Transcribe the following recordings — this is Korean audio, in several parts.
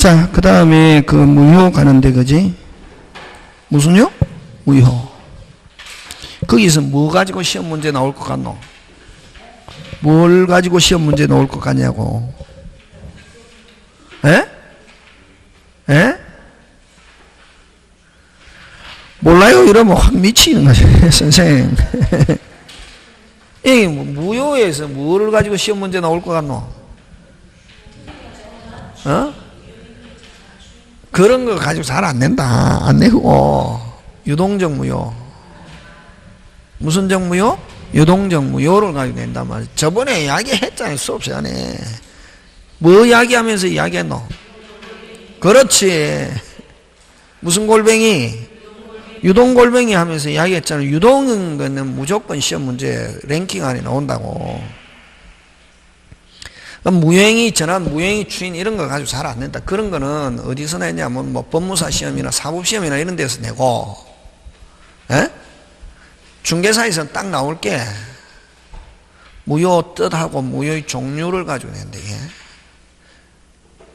자, 그 다음에 그 무효 가는데, 그지? 무슨요? 무효. 거기서 뭐 가지고 시험 문제 나올 것 같노? 뭘 가지고 시험 문제 나올 것 같냐고. 에? 에? 몰라요? 이러면 확 미치는 거지, 선생님. 이 무효에서 뭐를 가지고 시험 문제 나올 것 같노? 어? 그런 거 가지고 잘 안 낸다. 안 내고. 유동적 무효. 무슨 적 무효? 유동적 무효를 가지고 낸단 말이야. 저번에 이야기했잖아요, 수업 시간에. 뭐 이야기하면서 이야기했노? 그렇지. 무슨 골뱅이? 유동골뱅이 하면서 이야기했잖아요. 유동은 거는 무조건 시험 문제 랭킹 안에 나온다고. 무효행위 전환, 무효행위 추인 이런 거 가지고 잘 안 낸다. 그런 거는 어디서 내냐면 뭐 법무사 시험이나 사법시험이나 이런 데서 내고, 에? 중개사에서는 딱 나올 게 무효 뜻하고 무효의 종류를 가지고 낸다. 이게.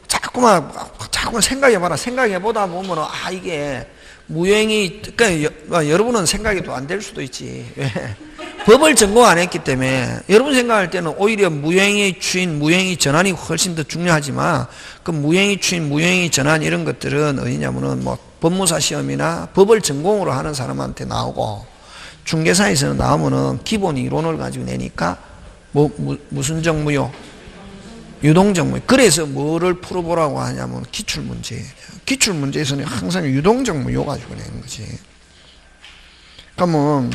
자꾸만 생각해봐라. 생각해보다 보면 이게 무효행위, 그러니까 여러분은 생각이 안 될 수도 있지. 왜? 법을 전공 안 했기 때문에 여러분 생각할 때는 오히려 무효행위 추인, 무효행위 전환이 훨씬 더 중요하지만 그 무효행위 추인, 무효행위 전환 이런 것들은 어디냐면은 뭐 법무사 시험이나 법을 전공으로 하는 사람한테 나오고 중개사에서는 나오면은 기본 이론을 가지고 내니까 무슨 정무요? 유동적 무효. 그래서 뭐를 풀어보라고 하냐면 기출문제. 기출문제에서는 항상 유동적 무효 가지고 내는 거지. 그러면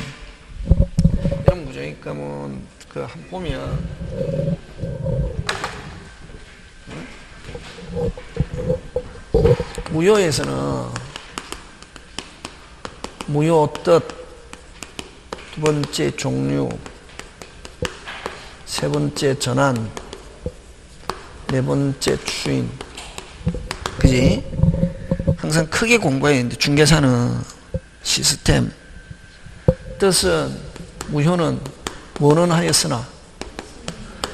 이런 문제, 그러면 그 한 보면 무효에서는 무효 뜻, 두 번째 종류, 세 번째 전환, 네 번째 추인. 그지? 항상 크게 공부해야 되는데, 중개사는 시스템. 뜻은, 무효는 뭐는 하였으나,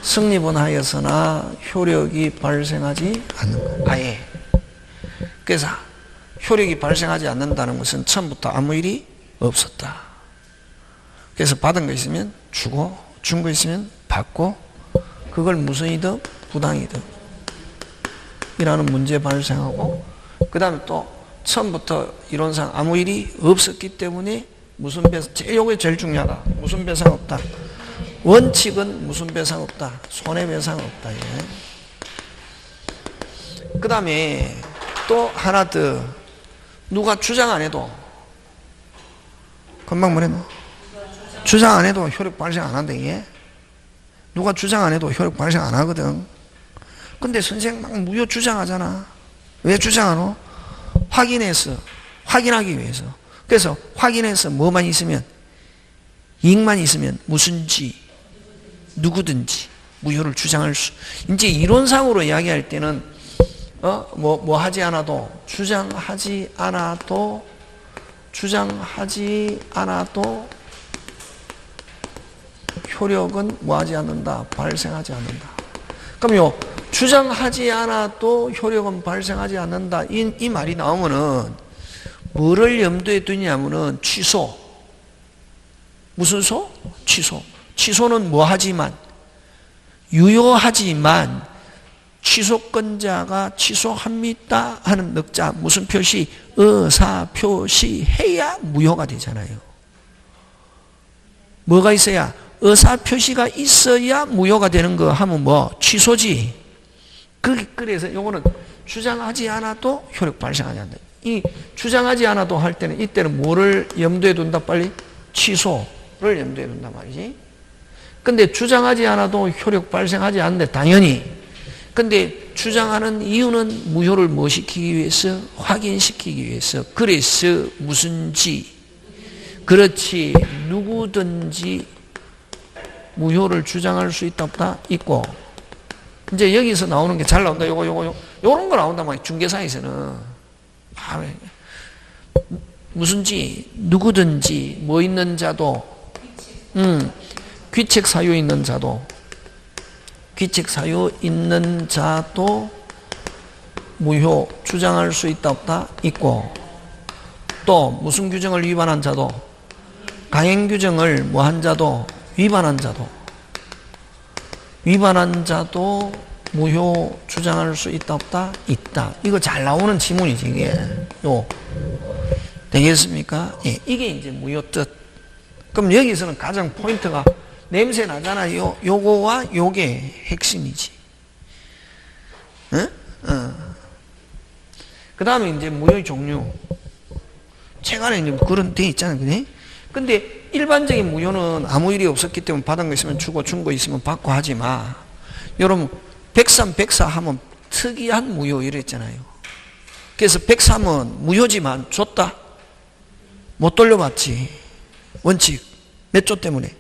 성립은 하였으나, 효력이 발생하지 않는 거. 아예. 그래서, 효력이 발생하지 않는다는 것은 처음부터 아무 일이 없었다. 그래서 받은 거 있으면 주고, 준 거 있으면 받고, 그걸 무슨 이득? 부당이득 이라는 문제 발생하고, 그 다음에 또 처음부터 이론상 아무 일이 없었기 때문에 무슨 배상, 요게 제일 중요하다. 무슨 배상 없다. 원칙은 무슨 배상 없다. 손해배상 없다. 그 다음에 또 하나 더, 누가 주장 안 해도, 금방 뭐랬노? 주장 안 해도 효력 발생 안 한다. 이게 누가 주장 안 해도 효력 발생 안 하거든. 근데 선생 막 무효 주장하잖아. 왜 주장하노? 확인하기 위해서. 그래서 확인해서 뭐만 있으면, 이익만 있으면 무슨지, 누구든지 무효를 주장할 수. 이제 이론상으로 이야기할 때는 뭐 하지 않아도, 주장하지 않아도 효력은 뭐하지 않는다? 발생하지 않는다. 그럼 주장하지 않아도 효력은 발생하지 않는다. 이 말이 나오면은 뭐를 염두에 두냐면은 취소. 무슨 소? 취소. 취소는 뭐하지만, 유효하지만 취소권자가 취소합니다 하는 넉자, 무슨 표시? 의사 표시해야 무효가 되잖아요. 뭐가 있어야? 의사 표시가 있어야 무효가 되는 거 하면 뭐? 취소지. 그래서 요거는 주장하지 않아도 효력 발생하지 않는다. 이 주장하지 않아도 할 때는, 이때는 뭐를 염두에 둔다? 빨리? 취소를 염두에 둔단 말이지. 근데 주장하지 않아도 효력 발생하지 않는데, 당연히. 근데 주장하는 이유는 무효를 뭐 시키기 위해서? 확인시키기 위해서. 그래서 무슨지, 그렇지, 누구든지 무효를 주장할 수 있다 없다? 있고. 이제 여기서 나오는 게 잘 나온다. 요런 거 나온단 말이야. 중개사에서는. 무슨지, 누구든지, 뭐 있는 자도, 귀책 사유 있는 자도, 무효 주장할 수 있다 없다? 있고, 또 무슨 규정을 위반한 자도, 강행 규정을 뭐 한 자도, 위반한 자도 무효 주장할 수 있다 없다? 있다. 이거 잘 나오는 지문이지 이게. 되겠습니까? 예, 이게 이제 무효 뜻. 그럼 여기서는 가장 포인트가 냄새 나잖아요. 요거와 요게 핵심이지. 그 다음에 이제 무효의 종류. 책 안에 이제 그런 데 있잖아요. 그지? 근데 일반적인 무효는 아무 일이 없었기 때문에 받은 거 있으면 주고 준 거 있으면 받고 하지 마. 여러분, 103, 104 하면 특이한 무효 이랬잖아요. 그래서 103은 무효지만 줬다? 못 돌려받지. 원칙. 몇 조 때문에?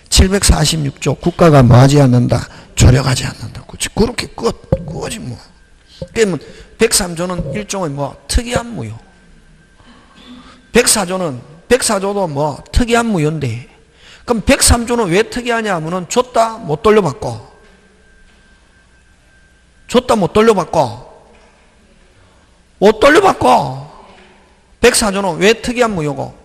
746조. 국가가 뭐 하지 않는다? 조력하지 않는다. 그렇지. 그렇게 그거지 뭐. 그러면 103조는 일종의 뭐 특이한 무효. 104조도 뭐 특이한 무효인데, 그럼 103조는 왜 특이하냐 하면은 줬다 못 돌려받고, 못 돌려받고. 104조는 왜 특이한 무효고?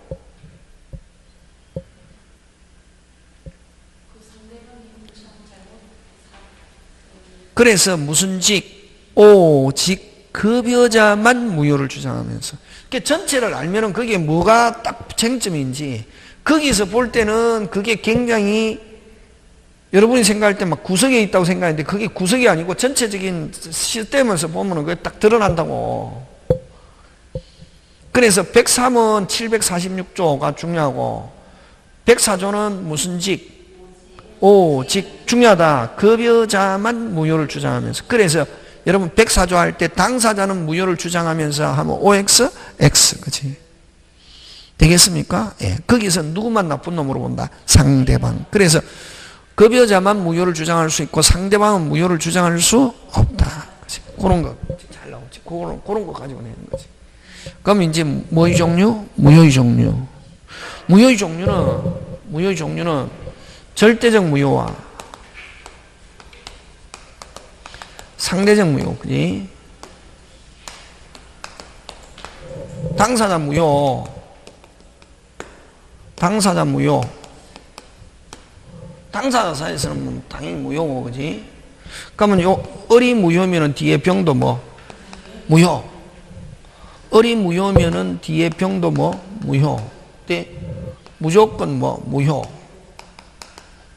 그래서 무슨 직, 오직 급여자만 무효를 주장하면서, 전체를 알면은 그게 뭐가 딱 쟁점인지, 거기서 볼 때는 그게 굉장히 여러분이 생각할 때 막 구석에 있다고 생각하는데 그게 구석이 아니고 전체적인 시스템에서 보면은 그게 딱 드러난다고. 그래서 103은 746조가 중요하고, 104조는 무슨 직, 오직 중요하다. 급여자만 무효를 주장하면서. 그래서 여러분 104조 할 때 당사자는 무효를 주장하면서 하면 OX, X. 그치? 되겠습니까? 예. 거기서 누구만 나쁜 놈으로 본다? 상대방. 그래서 급여자만 무효를 주장할 수 있고 상대방은 무효를 주장할 수 없다. 그치? 그런 거 잘 나오지. 그런 거 가지고 내는 거지. 그럼 이제 뭐의 종류? 무효의 종류. 무효의 종류는 절대적 무효와 상대적 무효. 그지? 당사자 무효. 당사자 사이에서는 뭐 당연히 무효고, 그지? 그러면 요 을이 무효면은 뒤에 병도 뭐? 무효. 을이 무효면은 뒤에 병도 뭐? 무효. 근데 무조건 뭐? 무효.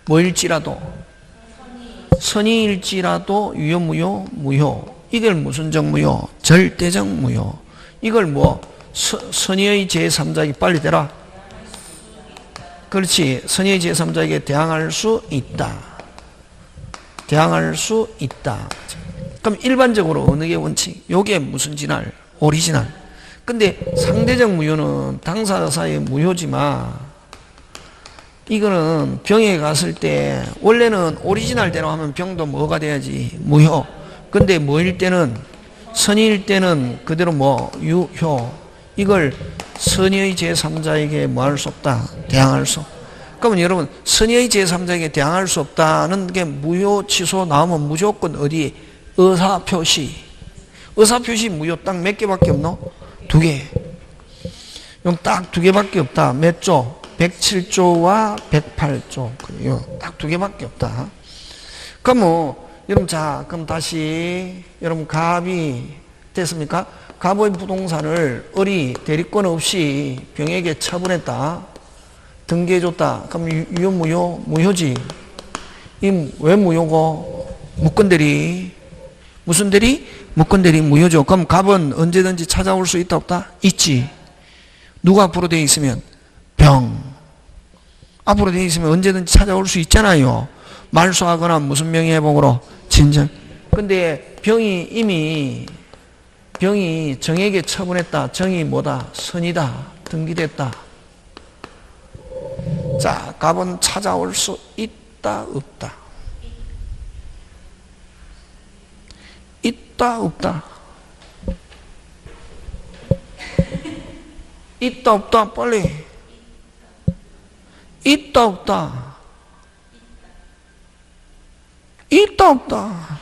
뭐일지라도, 선의일지라도 유효무효, 무효. 이걸 무슨적 무효? 절대적 무효. 이걸 뭐 선의의 제3자에게 빨리 대라. 그렇지. 선의의 제3자에게 대항할 수 있다. 그럼 일반적으로 어느 게 원칙? 요게 무슨 진할? 오리지널. 근데 상대적 무효는 당사자 사이의 무효지만, 이거는 병에 갔을 때 원래는 오리지널대로 하면 병도 뭐가 돼야지? 무효. 근데 뭐일 때는, 선의일 때는 그대로 뭐 유효. 이걸 선의의 제3자에게 뭐 할 수 없다? 대항할 수 없다. 그러면 여러분, 선의의 제3자에게 대항할 수 없다는 게 무효 취소 나오면 무조건 어디? 의사표시 무효 딱 몇 개밖에 없노? 2개. 딱 2개밖에 없다. 몇 조? 107조와 108조. 딱 2개밖에 없다. 그럼 여러분, 자, 그럼 다시, 여러분, 갑이 됐습니까? 갑의 부동산을 을이 대리권 없이 병에게 처분했다. 등기해줬다. 그럼 유효, 무효? 무효지. 왜 무효고? 무건대리. 무슨 대리? 무건대리 무효죠. 그럼 갑은 언제든지 찾아올 수 있다, 없다? 있지. 누가 앞으로 돼 있으면? 병. 앞으로 돼 있으면 언제든지 찾아올 수 있잖아요. 말소하거나 무슨 명의회복으로? 진정. 근데 병이 정에게 처분했다. 정이 뭐다? 선이다. 등기됐다. 자, 갑은 찾아올 수 있다, 없다? 있다, 없다? 있다, 없다? 빨리. 있다, 없다? 있다, 없다?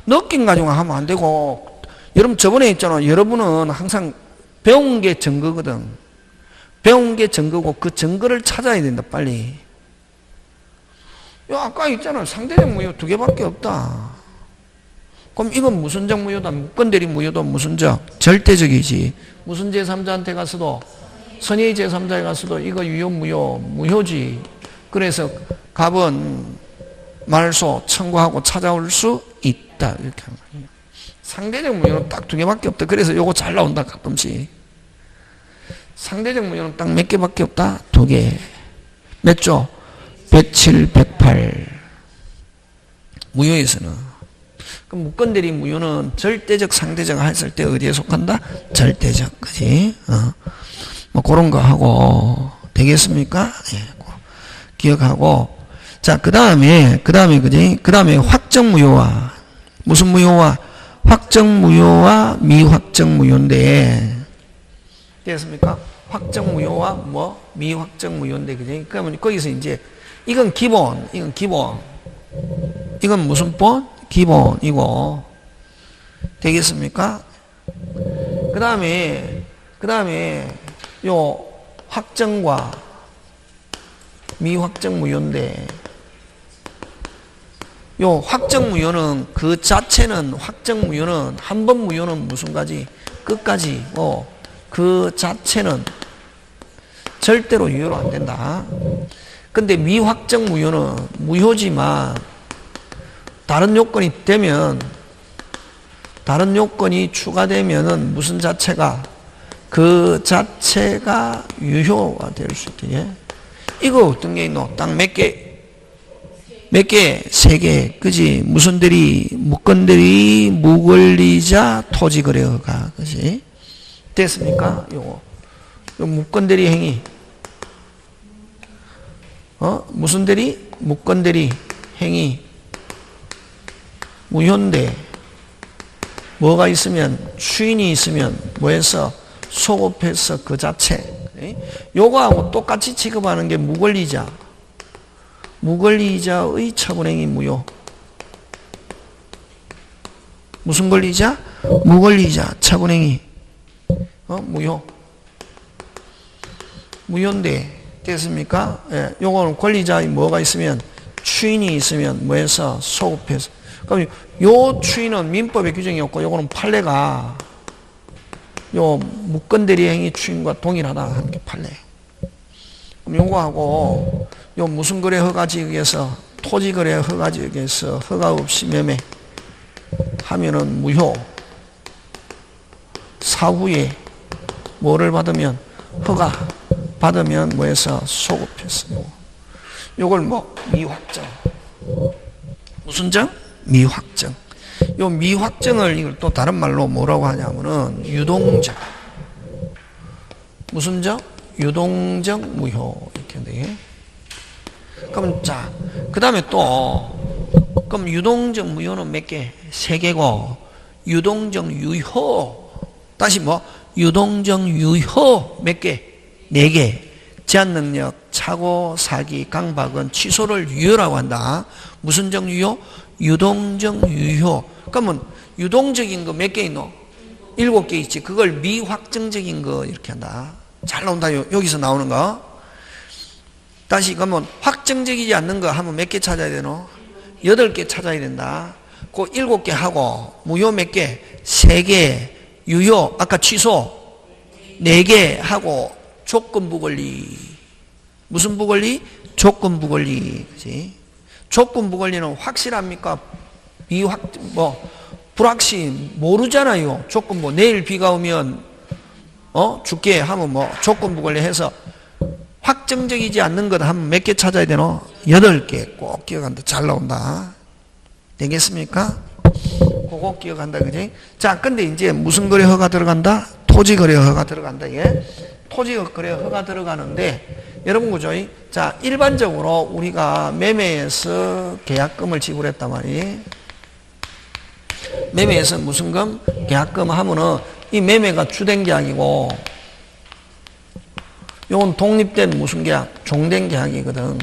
느낌 가지고 하면 안 되고, 여러분 저번에 있잖아. 여러분은 항상 배운 게 증거거든. 배운 게 증거고 그 증거를 찾아야 된다. 빨리. 야, 아까 있잖아. 상대적 무효 두 개밖에 없다. 그럼 이건 무슨적 무효다. 무건대리 무효도 무슨적? 절대적이지. 무슨 제3자한테 가서도 선의의 제3자에 가서도 이거 유효 무효 무효지. 그래서 갑은 말소 청구하고 찾아올 수 있다. 이렇게 하는 거예요. 상대적 무효는 딱 두 개밖에 없다. 그래서 요거 잘 나온다. 가끔씩. 상대적 무효는 딱 몇 개밖에 없다. 두 개. 몇 조? 107, 108. 무효에서는. 그럼 무건대리 무효는 절대적, 상대적 했을 때 어디에 속한다? 절대적. 그지? 뭐 그런 거 하고 되겠습니까? 예. 기억하고. 자, 그 다음에, 그지? 그 다음에 확정 무효와, 무슨 무효와? 확정 무효와 미확정 무효인데, 됐습니까? 확정 무효와 뭐? 미확정 무효인데, 그지? 그러면 거기서 이제, 이건 기본. 이건 무슨 본? 기본이고. 되겠습니까? 그 다음에, 요 확정과 미확정 무효인데, 요 확정 무효는 그 자체는 확정 무효는 한 번 무효는 무슨 가지? 끝까지. 그 자체는 절대로 유효로 안 된다. 근데 미확정 무효는 무효지만 다른 요건이 되면 다른 요건이 추가되면은 무슨 자체가 그 자체가 유효가 될 수 있대. 이거 어떤 게 있노? 딱 몇 개? 몇 개? 세 개. 그지? 무슨 대리? 무건대리, 무권리자, 토지거래허가. 그지? 됐습니까? 요거. 요 무건대리 행위. 무슨 대리? 무건대리 행위. 무효인데, 뭐가 있으면, 추인이 있으면, 뭐해서? 소급해서 그 자체. 요거하고 똑같이 취급하는 게 무권리자. 무권리자의 처분행위 무효. 무슨 권리자? 무권리자 처분행위. 무효. 무효인데, 됐습니까? 예, 요거는 권리자의 뭐가 있으면, 추인이 있으면, 뭐해서? 소급해서. 그럼 요 추인은 민법의 규정이 없고, 요거는 판례가, 요 무건대리 행위 추인과 동일하다 하는 게 판례. 그럼 요거하고, 요 무슨 거래 허가 지역에서, 토지 거래 허가 지역에서 허가 없이 매매 하면은 무효. 사후에 뭐를 받으면, 허가 받으면 뭐해서 소급했어요. 요걸 뭐 미확정. 무슨 정? 미확정. 요 미확정을 이걸 또 다른 말로 뭐라고 하냐면은 유동적. 무슨 정? 유동적 무효. 이렇게 돼. 그럼 자, 그 다음에 또, 그럼 유동적 무효는 몇 개? 세 개고, 유동적 유효. 다시 뭐? 유동적 유효 몇 개? 네 개. 제한 능력, 착오, 사기, 강박은 취소를 유효라고 한다. 무슨 정 유효? 유동적 유효. 그러면 유동적인 거 몇 개 있노? 7개 있지. 그걸 미확정적인 거 이렇게 한다. 잘 나온다. 여기서 나오는 거. 다시 그러면 확정적이지 않는 거 하면 몇 개 찾아야 되노? 8개 찾아야 된다. 그 7개 하고 무효 몇 개? 3개. 유효 아까 취소 4개 하고 조건부 권리. 무슨 부권리? 조건부 권리. 그지? 조건부 권리는 확실합니까? 불확실 모르잖아요. 조건부 내일 비가 오면 죽게 하면 뭐 조건부 권리 해서 확정적이지 않는 것 하면 몇 개 찾아야 되노? 8개 꼭 기억한다. 잘 나온다. 되겠습니까? 그거 기억한다. 그지? 자, 근데 이제 무슨 거래 허가 들어간다? 토지 거래 허가 들어간다. 예? 토지 거래 허가 들어가는데 여러분 그죠? 자, 일반적으로 우리가 매매에서 계약금을 지불했단 말이에요. 매매에서 무슨 금? 계약금 하면은 이 매매가 주된 계약이고 이건 독립된 무슨 계약? 종된 계약이거든.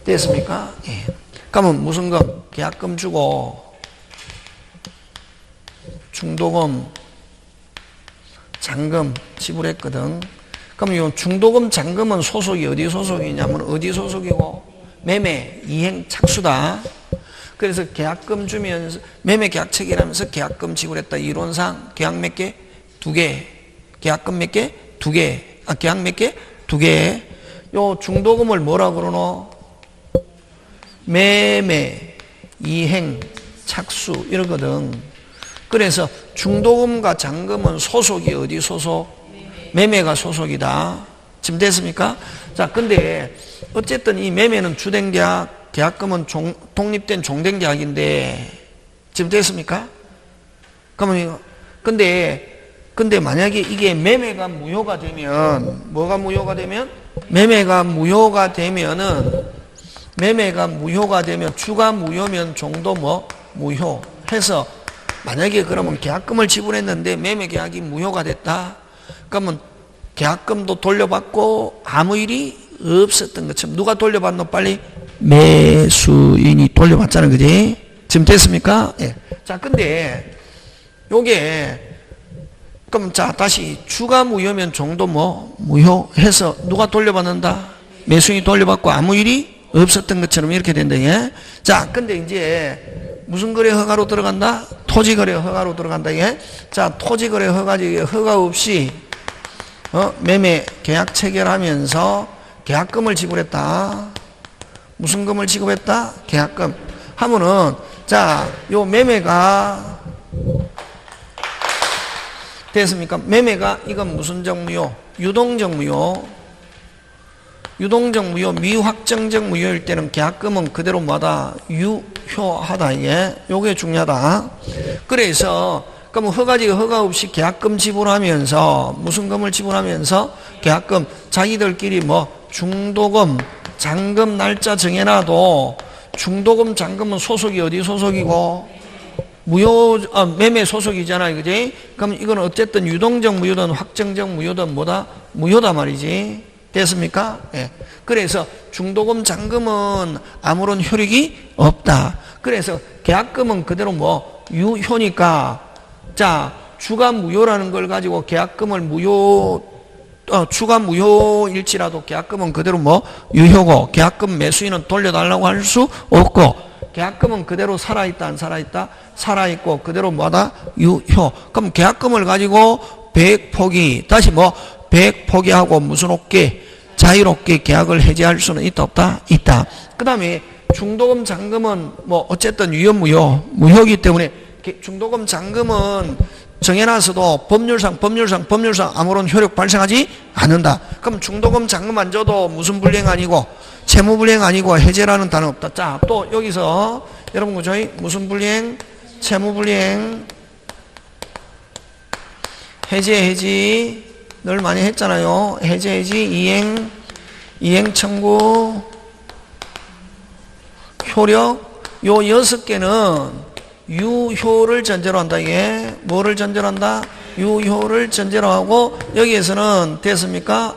됐습니까? 예. 그러면 무슨 금? 계약금 주고 중도금, 잔금 지불했거든. 그럼 이 중도금, 잔금은 소속이 어디 소속이냐면 어디 소속이고 매매, 이행, 착수다. 그래서 계약금 주면서 매매 계약 체결하면서 계약금 지불했다. 이론상 계약 몇 개? 2개. 계약금 몇 개? 2개. 계약 몇 개? 2개. 요 중도금을 뭐라 그러노? 매매, 이행, 착수 이러거든. 그래서 중도금과 잔금은 소속이 어디 소속? 매매가 소속이다. 지금 됐습니까? 자, 근데 어쨌든 이 매매는 주된 계약, 계약금은 독립된 종된 계약인데 지금 됐습니까? 그러면 근데 만약에 이게 매매가 무효가 되면 뭐가 무효가 되면? 매매가 무효가 되면은 주가 무효면 종도 뭐? 무효 해서 만약에 그러면 계약금을 지불했는데 매매 계약이 무효가 됐다. 그러면 계약금도 돌려받고 아무 일이 없었던 것처럼 누가 돌려받노? 빨리 매수인이 돌려받잖아요. 그지? 지금 됐습니까? 예. 자, 근데 요게 그럼 자 다시 주가 무효면 종도 뭐? 무효해서 누가 돌려받는다? 매수인이 돌려받고 아무 일이 없었던 것처럼 이렇게 된다. 예? 자, 근데 이제 무슨 거래 허가로 들어간다? 토지 거래 허가로 들어간다. 예? 자, 토지 거래 허가 없이 매매 계약 체결하면서 계약금을 지불했다. 무슨 금을 지급했다? 계약금. 하면은 자, 요 매매가 됐습니까? 매매가 이건 무슨 정무요? 유동적 무효. 유동적 무효, 미확정적 무효일 때는 계약금은 그대로 뭐다? 유효하다. 이게 요게 중요하다. 그래서 그럼 허가 없이 계약금 지불하면서 무슨 금을 지불하면서 계약금 자기들끼리 뭐 중도금, 잔금 날짜 정해놔도 중도금, 잔금은 소속이 어디 소속이고 매매 소속이잖아요. 그지? 그럼 이건 어쨌든 유동적 무효든 확정적 무효든 뭐다? 무효다 말이지. 됐습니까? 예. 그래서 중도금, 잔금은 아무런 효력이 없다. 그래서 계약금은 그대로 뭐 유효니까 자, 주가 무효라는 걸 가지고 계약금을 주가 무효일지라도 계약금은 그대로 뭐 유효고 계약금 매수인은 돌려달라고 할 수 없고 계약금은 그대로 살아있다 안 살아있다? 살아있고 그대로 뭐다? 유효. 그럼 계약금을 가지고 100포기 다시 뭐 100포기하고 무슨 없게 자유롭게 계약을 해지할 수는 있다 없다? 있다. 그 다음에 중도금, 잔금은 뭐 어쨌든 무효이기 때문에 중도금, 잔금은 정해놔서도 법률상 아무런 효력 발생하지 않는다. 그럼 중도금, 잔금 안 줘도 무슨 불이행 아니고 채무 불이행 아니고 해제라는 단어 없다. 자, 또 여기서 여러분 저희 무슨 불이행? 채무 불이행, 해지 늘 많이 했잖아요. 해지, 이행 청구, 효력 요 6개는 유효를 전제로 한다. 이게 뭐를 전제로 한다? 유효를 전제로 하고 여기에서는 됐습니까?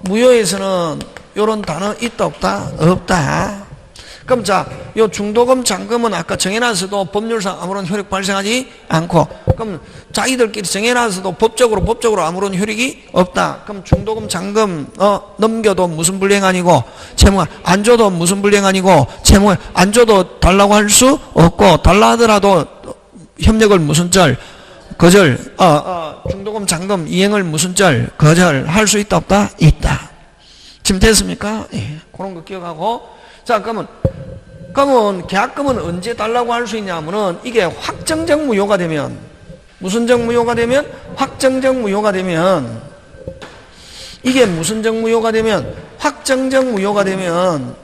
무효에서는 요런 단어 있다 없다? 없다. 그럼 자, 요 중도금, 잔금은 아까 정해놨어도 법률상 아무런 효력 발생하지 않고 그럼 자기들끼리 정해놨어도 법적으로 아무런 효력이 없다. 그럼 중도금, 잔금 넘겨도 무슨 불이행 아니고 채무 안 줘도 무슨 불이행 아니고 채무 안 줘도 달라고 할 수 없고 달라 하더라도 협력을 무슨 절 거절 중도금, 잔금 이행을 무슨 절 거절 할 수 있다 없다? 있다. 지금 됐습니까? 예. 그런 거 기억하고 자, 그러면 계약금은 언제 달라고 할 수 있냐면은 이게 확정적 무효가 되면 무슨 적 무효가 되면 확정적 무효가 되면 이게 무슨 적 무효가 되면 확정적 무효가 되면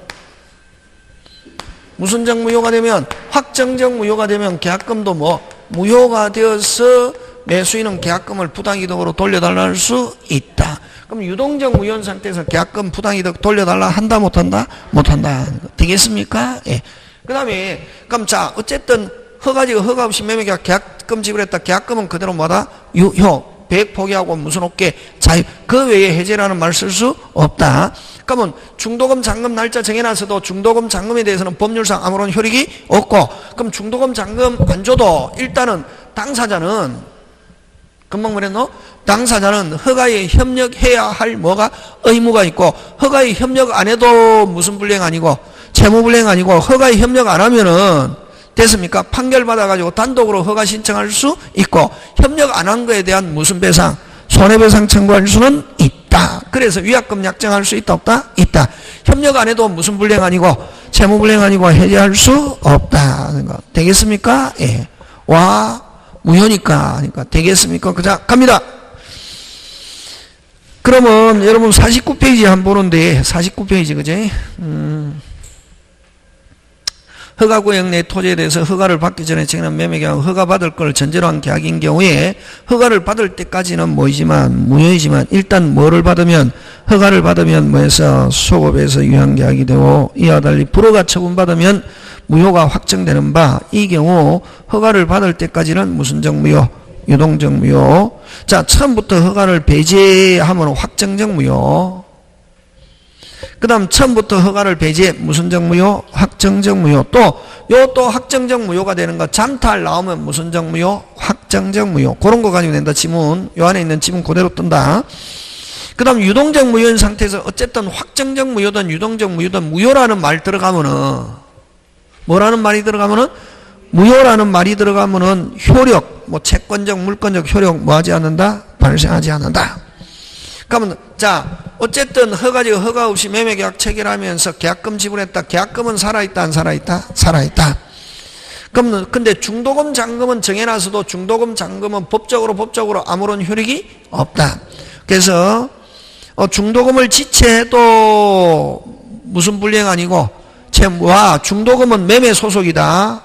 무슨 적 무효가 되면 확정적 무효가 되면 계약금도 뭐 무효가 되어서 매수인은 계약금을 부당이득으로 돌려달라 할 수 있다. 그럼 유동적 무효인 상태에서 계약금 부당이득 돌려달라 한다 못한다? 못한다. 되겠습니까? 예. 그 다음에 그럼 자 어쨌든 허가 없이 매매계약 계약금 지불했다. 계약금은 그대로 뭐다? 유효. 100 포기하고 무슨 없게 자유 그 외에 해제라는 말 쓸 수 없다. 그러면 중도금, 잔금 날짜 정해놨어도 중도금, 잔금에 대해서는 법률상 아무런 효력이 없고 그럼 중도금, 잔금 안 줘도 일단은 당사자는 금방 말했노? 당사자는 허가에 협력해야 할 뭐가 의무가 있고, 허가에 협력 안 해도 무슨 불이행 아니고 채무 불이행 아니고, 허가에 협력 안 하면은 됐습니까? 판결 받아가지고 단독으로 허가 신청할 수 있고, 협력 안 한 거에 대한 무슨 배상, 손해배상 청구할 수는 있다. 그래서 위약금 약정할 수 있다 없다? 있다. 협력 안 해도 무슨 불이행 아니고 채무 불이행 아니고 해제할 수 없다는 거 되겠습니까? 예. 와 무효니까 그러니까 되겠습니까? 그자 갑니다. 그러면 여러분 49페이지 한번 보는데 49페이지 그제? 허가구역 내 토지에 대해서 허가를 받기 전에 정한 매매계약 허가받을 걸 전제로 한 계약인 경우에 허가를 받을 때까지는 뭐이지만 무효이지만 일단 뭐를 받으면 허가를 받으면 뭐해서 소급해서 유효계약이 되고 이와 달리 불허가 처분받으면 무효가 확정되는 바 이 경우 허가를 받을 때까지는 무슨적 무효 유동적 무효. 자 처음부터 허가를 배제하면 확정적 무효. 그 다음 처음부터 허가를 배제 무슨적 무효 확정적 무효. 또 확정적 무효가 되는 거 잠탈 나오면 무슨적 무효 확정적 무효. 그런 거 가지고 낸다. 지문 요 안에 있는 지문 그대로 뜬다. 그 다음 유동적 무효인 상태에서 어쨌든 확정적 무효든 유동적 무효든 무효라는 말 들어가면은 뭐라는 말이 들어가면은 무효라는 말이 들어가면은 효력 뭐 채권적 물권적 효력 뭐 하지 않는다 발생하지 않는다. 그러면 자 어쨌든 허가 없이 매매계약 체결하면서 계약금 지불했다. 계약금은 살아있다 안 살아있다? 살아있다. 그럼 근데 중도금 잔금은 정해놔서도 중도금 잔금은 법적으로 아무런 효력이 없다. 그래서 중도금을 지체해도 무슨 불이행 아니고 채무와 중도금은 매매 소속이다.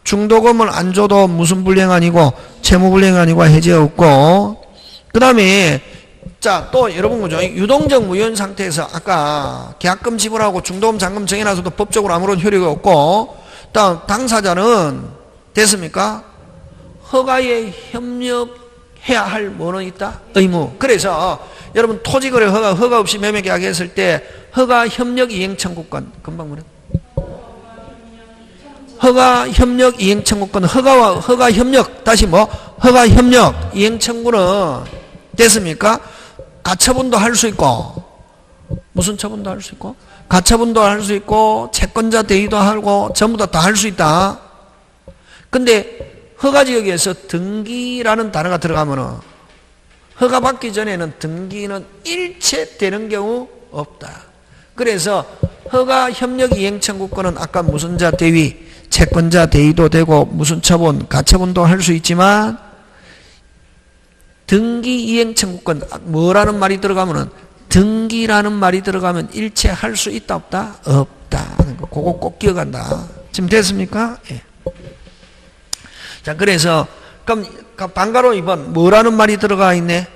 중도금을 안 줘도 무슨 불이행 아니고 채무 불이행 아니고 해제 없고 그 다음에 자, 또 여러분 그죠? 유동적 무효인 상태에서 아까 계약금 지불하고 중도금 잔금 정해놔서도 법적으로 아무런 효력이 없고 다음 당사자는 됐습니까? 허가에 협력해야 할 뭐는 있다? 의무. 그래서 여러분 토지거래 허가 없이 매매계약했을 때 허가 협력 이행 청구권 금방 뭐래? 허가 협력 이행 청구권 허가 협력 다시 뭐? 허가 협력 이행 청구는 됐습니까? 가처분도 할 수 있고 무슨 처분도 할 수 있고 가처분도 할 수 있고 채권자 대의도 하고 전부 다 할 수 있다. 근데 허가지역에서 등기라는 단어가 들어가면은 허가받기 전에는 등기는 일체 되는 경우 없다. 그래서 허가 협력 이행 청구권은 아까 무슨 자 대위 채권자 대의도 되고 무슨 처분 가처분도 할 수 있지만 등기 이행 청구권 뭐라는 말이 들어가면은 등기라는 말이 들어가면 일체 할 수 있다 없다? 없다. 그거 꼭 기억한다. 지금 됐습니까? 예. 자 그래서 그럼 반가로 2번 뭐라는 말이 들어가 있네?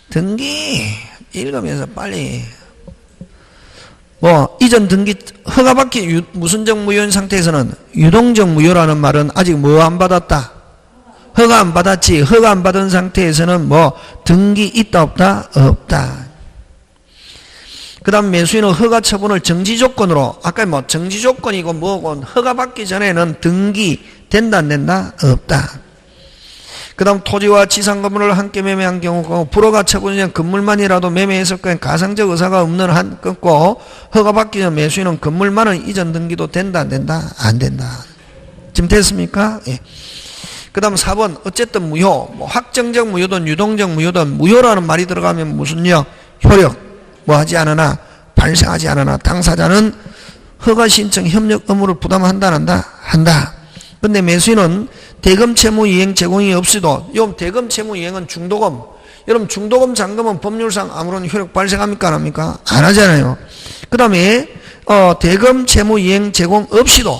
등기 읽으면서 빨리 뭐 이전 등기 허가받기 무슨적 무효인 상태에서는 유동적 무효라는 말은 아직 뭐 안 받았다? 허가 안 받았지. 허가 안 받은 상태에서는 뭐 등기 있다 없다? 없다. 그 다음 매수인은 허가 처분을 정지조건으로 아까 뭐 정지조건이고 뭐고 허가받기 전에는 등기 된다 안 된다? 없다. 그 다음 토지와 지상 건물을 함께 매매한 경우 불허가 처분이면 건물만이라도 매매했을 거엔 가상적 의사가 없는 한 끊고 허가받기 전 매수인은 건물만은 이전 등기도 된다 안 된다? 안 된다. 지금 됐습니까? 예. 그 다음 4번 어쨌든 무효 뭐 확정적 무효든 유동적 무효든 무효라는 말이 들어가면 무슨 효력 뭐 하지 않으나 발생하지 않으나 당사자는 허가 신청 협력 의무를 부담한다 안 한다? 한다. 근데 매수인은 대금 채무 이행 제공이 없이도 요 대금 채무 이행은 중도금 여러분 중도금 잔금은 법률상 아무런 효력 발생합니까 안 합니까? 안 하잖아요. 그 다음에 대금 채무 이행 제공 없이도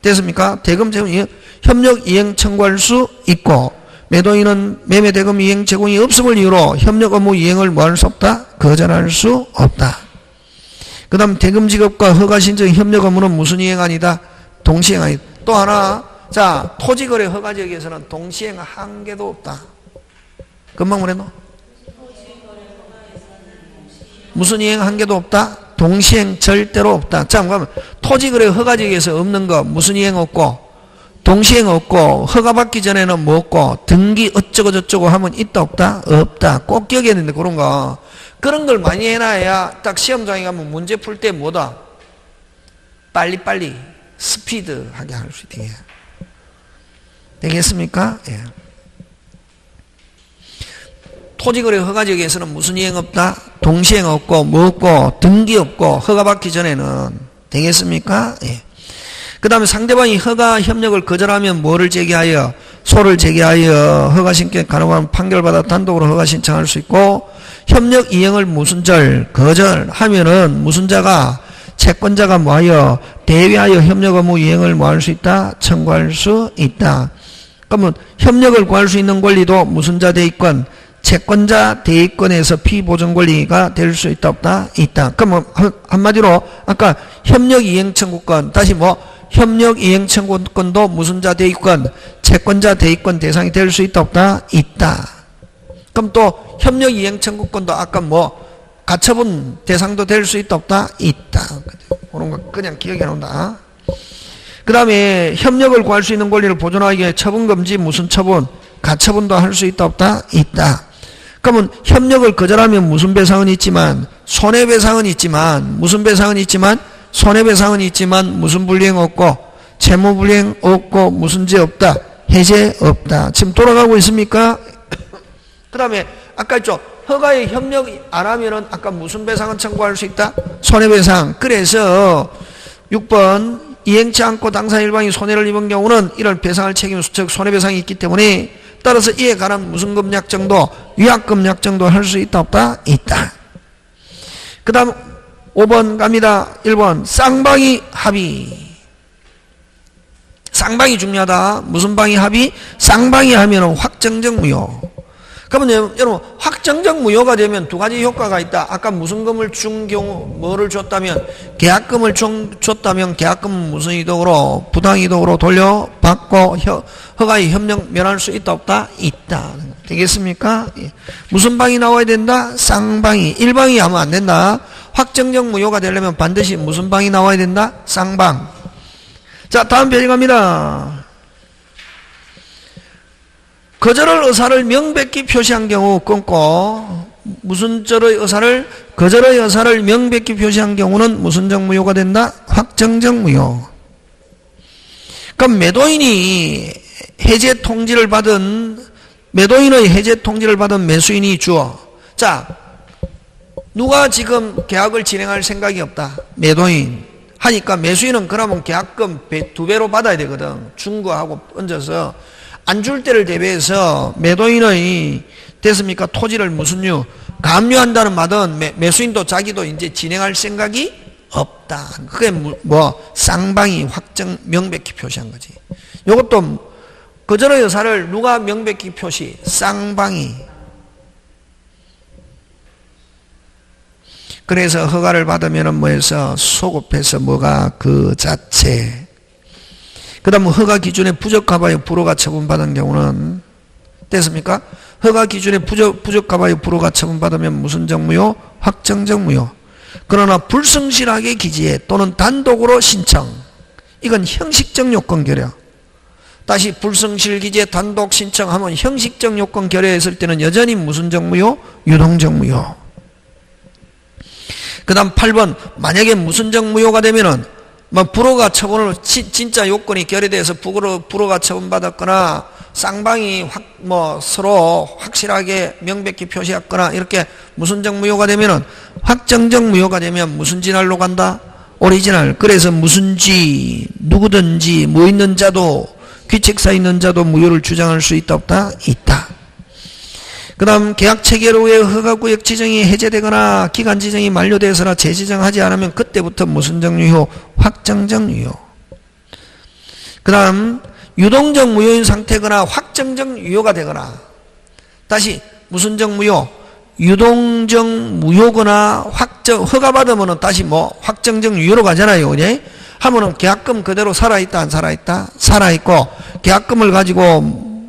됐습니까? 대금 채무 이행 협력 이행 청구할 수 있고 매도인은 매매 대금 이행 제공이 없음을 이유로 협력 업무 이행을 뭐 할 수 없다? 거절할 수 없다. 그 다음 대금 지급과 허가 신청 협력 업무는 무슨 이행 아니다? 동시행 아니다. 또 하나 자 토지거래 허가지역에서는 동시행 한 개도 없다. 금방 뭐랬노? 무슨 이행 한 개도 없다? 동시행 절대로 없다. 자 그러면 토지거래 허가지역에서 없는 거 무슨 이행 없고 동시행 없고 허가받기 전에는 뭐 없고 등기 어쩌고 저쩌고 하면 있다 없다? 없다. 꼭 기억해야 되는데 그런 거. 그런 걸 많이 해놔야 딱 시험장에 가면 문제 풀 때 뭐다? 빨리빨리 스피드하게 할 수 있게. 되겠습니까? 예. 토지거래 허가지역에서는 무슨 이행 없다? 동시행 없고 뭐 없고 등기 없고 허가받기 전에는. 되겠습니까? 예. 그 다음에 상대방이 허가 협력을 거절하면 뭐를 제기하여? 소를 제기하여 허가 신청 가능한 판결받아 단독으로 허가 신청할 수 있고, 협력 이행을 무슨 절? 거절하면은 무슨 자가? 채권자가 뭐하여? 대위하여 협력 의무 이행을 뭐 할 수 있다? 청구할 수 있다. 그러면 협력을 구할 수 있는 권리도 무슨 자 대의권? 채권자 대의권에서 피보전 권리가 될 수 있다 없다? 있다. 그러면 한마디로 아까 협력 이행 청구권, 다시 뭐 협력 이행 청구권도 무슨 자 대의권? 채권자 대의권 대상이 될 수 있다 없다? 있다. 그럼 또 협력 이행 청구권도 아까 뭐 가처분 대상도 될 수 있다 없다? 있다. 그런 거 그냥 기억해 놓는다. 그 다음에 협력을 구할 수 있는 권리를 보존하기 위해 처분금지 무슨 처분? 가처분도 할 수 있다 없다? 있다. 그러면 협력을 거절하면 무슨 배상은 있지만 손해배상은 있지만 무슨 배상은 있지만 손해배상은 있지만 무슨 불이행 없고 채무불이행 없고 무슨 죄 없다? 해제 없다. 지금 돌아가고 있습니까? 그 다음에 아까 있죠. 허가에 협력 안 하면은 아까 무슨 배상은 청구할 수 있다? 손해배상. 그래서 6번 이행치 않고 당사 일방이 손해를 입은 경우는 이런 배상할 책임 즉 손해배상이 있기 때문에 따라서 이에 관한 무슨 금약정도 위약금약정도 할 수 있다 없다? 있다. 그 다음 5번 갑니다. 1번 쌍방이 합의. 쌍방이 중요하다. 무슨 방이 합의? 쌍방이 하면 확정적 무효. 그러면 여러분 확정적 무효가 되면 두 가지 효과가 있다. 아까 무슨 금을 준 경우 뭐를 줬다면 계약금을 줬다면 계약금은 무슨 이득으로 부당이득으로 돌려받고 허가의 협력 면할 수 있다 없다? 있다. 되겠습니까? 예. 무슨 방이 나와야 된다? 쌍방이. 일방이 하면 안 된다. 확정적 무효가 되려면 반드시 무슨 방이 나와야 된다? 쌍방. 자, 다음 페이지 갑니다. 거절의 의사를 명백히 표시한 경우 끊고 무슨 절의 의사를 거절의 의사를 명백히 표시한 경우는 무슨적 무효가 된다? 확정적 무효. 그럼 매도인이 해제 통지를 받은 매도인의 해제 통지를 받은 매수인이 주어. 자, 누가 지금 계약을 진행할 생각이 없다. 매도인 하니까 매수인은 그러면 계약금 2배로 받아야 되거든. 준 거하고 얹어서. 안 줄 때를 대비해서 매도인의 됐습니까? 토지를 무슨 유 감유한다는 말은 매수인도 자기도 이제 진행할 생각이 없다. 그게 뭐 쌍방이 확정 명백히 표시한 거지. 이것도 거절의 의사를 누가 명백히 표시? 쌍방이. 그래서 허가를 받으면은 뭐해서 소급해서 뭐가 그 자체. 그 다음 허가 기준에 부적합하여 불허가 처분받은 경우는 됐습니까? 허가 기준에 부적합하여 불허가 처분받으면 무슨 정무요? 확정적 무효. 그러나 불성실하게 기재해 또는 단독으로 신청. 이건 형식적 요건 결여. 다시 불성실 기재 단독 신청하면 형식적 요건 결여했을 때는 여전히 무슨 정무요? 유동적 무효. 그 다음 8번 만약에 무슨 정무효가 되면은 뭐 불허가 처분을 진짜 요건이 결여돼서 불허가 처분받았거나 쌍방이 서로 확실하게 명백히 표시했거나 이렇게 무슨적 무효가 되면은 확정적 무효가 되면 무슨 진할로 간다? 오리지널. 그래서 무슨지 누구든지 뭐 있는 자도 귀책사 있는 자도 무효를 주장할 수 있다 없다? 있다. 그 다음 계약 체결 후에 허가구역 지정이 해제되거나 기간 지정이 만료돼서나 재지정하지 않으면 그때부터 무슨적 유효? 확정적 유효. 그 다음 유동적 무효인 상태거나 확정적 유효가 되거나 다시 무슨적 무효? 유동적 무효거나 허가받으면 다시 뭐 확정적 유효로 가잖아요. 그지? 하면은 계약금 그대로 살아있다 안 살아있다? 살아있고 계약금을 가지고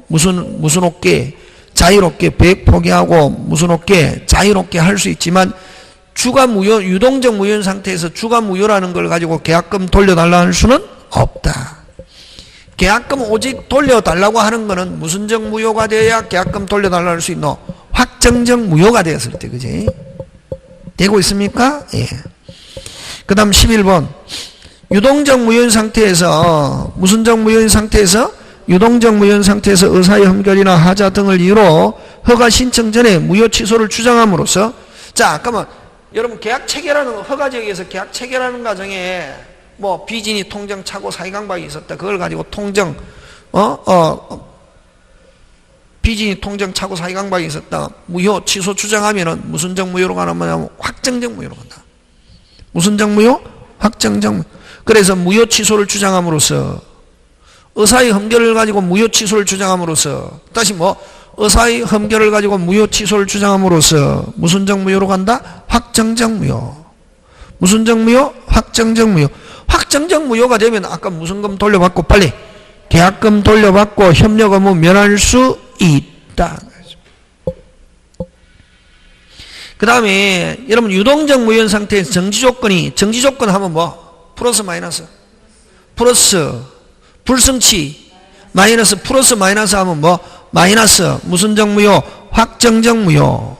무슨 업계 자유롭게 배액 포기하고 무슨 업계 자유롭게 할 수 있지만 주가 무효 유동적 무효인 상태에서 주가 무효라는 걸 가지고 계약금 돌려달라 할 수는 없다. 계약금 오직 돌려달라고 하는 거는 무슨적 무효가 돼야 계약금 돌려달라고 할 수 있노? 확정적 무효가 되었을 때, 그지? 되고 있습니까? 예. 그 다음 11번. 유동적 무효인 상태에서, 무슨적 무효인 상태에서? 유동적 무효인 상태에서 의사의 흠결이나 하자 등을 이유로 허가 신청 전에 무효 취소를 주장함으로써, 자, 잠깐만. 여러분, 계약 체결하는, 허가 지역에서 계약 체결하는 과정에 뭐 비진이 통정 차고 사기강박이 있었다. 그걸 가지고 통정, 비진이 통정 차고 사기강박이 있었다. 무효 취소 주장하면은 무슨적 무효로 가는 뭐냐면 확정적 무효로 간다. 무슨적 무효? 확정적 무효. 그래서 무효 취소를 주장함으로써 의사의 흠결을 가지고 무효 취소를 주장함으로써 다시 뭐 의사의 흠결을 가지고 무효 취소를 주장함으로써 무슨적 무효로 간다? 확정적 무효. 무슨적 무효? 확정적 무효. 확정적 무효가 되면 아까 무슨금 돌려받고 빨리 계약금 돌려받고 협력 의무 면할 수 있다. 그 다음에 여러분 유동적 무효인 상태에서 정지조건이 정지조건 하면 뭐? 플러스 마이너스 플러스 불성치 마이너스 플러스 마이너스 하면 뭐? 마이너스 무슨적 무효? 확정적 무효.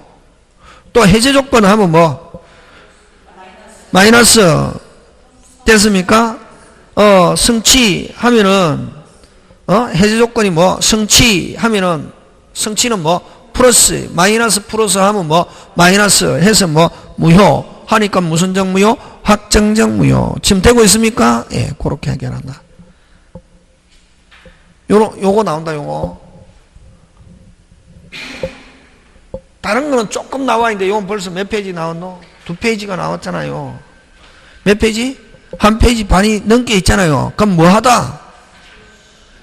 또 해제조건 하면 뭐? 마이너스 됐습니까? 성취하면은 해제조건이 뭐? 성취하면은 성취는 뭐? 플러스 마이너스 플러스 하면 뭐? 마이너스 해서 뭐? 무효 하니까 무슨적 무효? 확정적 무효. 지금 되고 있습니까? 예, 그렇게 해결한다. 요거 나온다. 요거 다른 거는 조금 나와 있는데 요건 벌써 몇 페이지 나왔노? 2페이지가 나왔잖아요. 몇 페이지? 1페이지 반이 넘게 있잖아요. 그럼 뭐 하다?